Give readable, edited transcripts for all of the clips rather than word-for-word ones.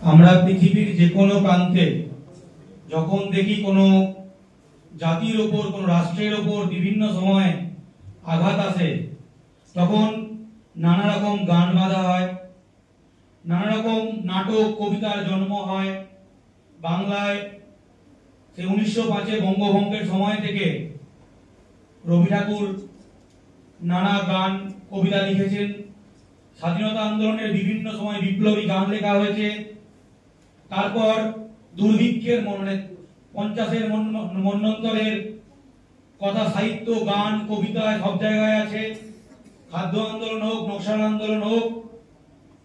আমরা পৃথিবীর যে কোনো প্রান্তে যখন দেখি কোনো জাতির ওপর, কোনো রাষ্ট্রের ওপর বিভিন্ন সময় আঘাত আসে, তখন নানা রকম গান বাঁধা হয়, নানা রকম নাটক কবিতার জন্ম হয়। বাংলায় সে 1905 বঙ্গভঙ্গের সময় থেকে রবি ঠাকুর নানা গান কবিতা লিখেছেন। স্বাধীনতা আন্দোলনের বিভিন্ন সময় বিপ্লবী গান লেখা হয়েছে। তারপর দুর্ভিক্ষের 50-এর মন্বন্তরের কথা, সাহিত্য, গান, কবিতা সব জায়গায় আছে। খাদ্য আন্দোলন হোক, নকশাল আন্দোলন হোক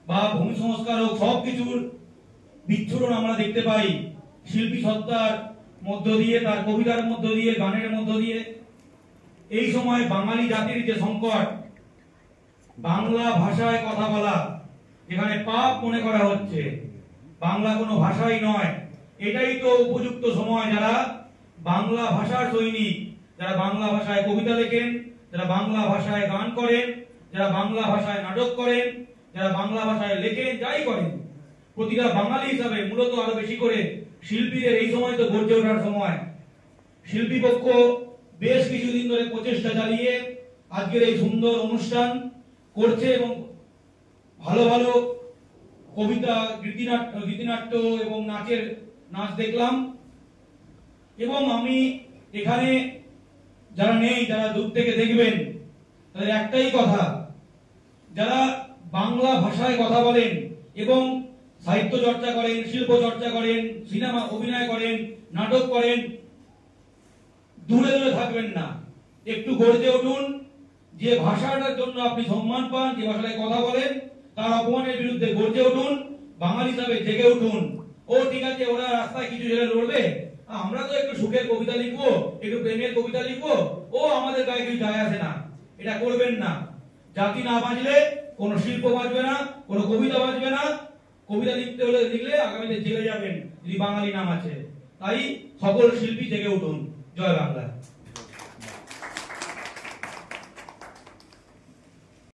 বা ভূমি সংস্কার হোক, সবকিছুর বিচ্ছুরণ আমরা দেখতে পাই শিল্পী সত্তার মধ্য দিয়ে, তার কবিতার মধ্য দিয়ে, গানের মধ্য দিয়ে। এই সময় বাঙালি জাতির যে সংকট, বাংলা ভাষায় কথা বলা যেখানে পাপ মনে করা হচ্ছে, বাংলা কোনো ভাষাই নয়, এটাই তো উপযুক্ত সময় যারা বাংলা ভাষার সৈনিক, যারা বাংলা ভাষায় কবিতা লেখেন, যারা বাংলা ভাষায় গান করেন, যারা বাংলা ভাষায় নাটক করেন, যারা বাংলা ভাষায় লেখেন, যাই করেন, প্রতিটা বাঙালি হিসাবে মূলত আরো বেশি করে শিল্পীদের এই সময় তো গর্জে ওঠার সময়। শিল্পী পক্ষ বেশ কিছুদিন ধরে প্রচেষ্টা চালিয়ে আজকের এই সুন্দর অনুষ্ঠান করছে এবং ভালো ভালো কবিতা, গীতিনাট্য এবং নাচ দেখলাম। এবং আমি এখানে যারা নেই, যারা দূর থেকে দেখবেন, তাদের একটাই কথা, যারা বাংলা ভাষায় কথা বলেন এবং সাহিত্য চর্চা করেন, শিল্প চর্চা করেন, সিনেমা অভিনয় করেন, নাটক করেন, দূরে দূরে থাকবেন না, একটু গর্জে উঠুন। যে ভাষাটার জন্য আপনি সম্মান পান, যে ভাষায় কথা বলেন, তার অপমানের বিরুদ্ধে গর্জে উঠুন, বাঙালি হিসাবে জেগে উঠুন। ও ঠিক আছে, ওরা রাস্তায় কিছু ছেলে লড়বে, আমরা তো একটু সুখের কবিতা লিখবো, একটু প্রেমের কবিতা লিখবো, ও আমাদের গায়ে কিছু যায় আসে না। এটা করবেন না। জাতি না বাঁচলে কোনো শিল্প বাঁচবে না, কোনো কবিতা বাঁচবে না। কবিতা লিখলে আগামীতে জেলে যাবেন যদি বাঙালি নাম আছে। তাই সকল শিল্পী জেগে উঠুন। জয় বাংলা।